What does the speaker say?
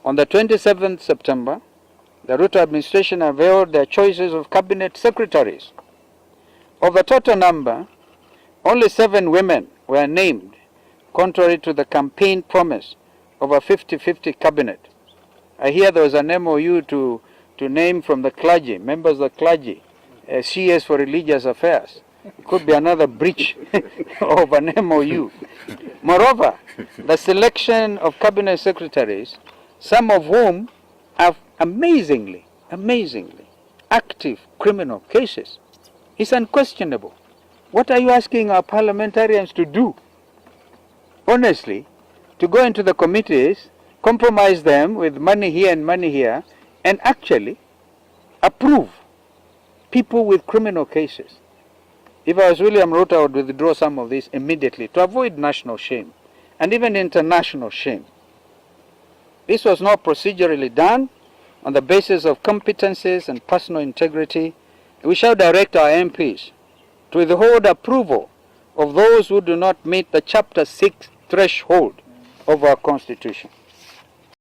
On the 27th September, the Ruto administration unveiled their choices of cabinet secretaries. Of the total number, only 7 women were named, contrary to the campaign promise of a 50-50 cabinet. I hear there was an MOU to name from the clergy, members of the clergy, CS for religious affairs. It could be another breach of an MOU. Moreover, the selection of cabinet secretaries, some of whom have amazingly active criminal cases, is unquestionable. What are you asking our parliamentarians to do? Honestly, to go into the committees, compromise them with money here and money here, and actually approve people with criminal cases. If I was William Ruto, I would withdraw some of this immediately to avoid national shame and even international shame. This was not procedurally done on the basis of competencies and personal integrity. We shall direct our MPs to withhold approval of those who do not meet the Chapter 6 threshold of our Constitution.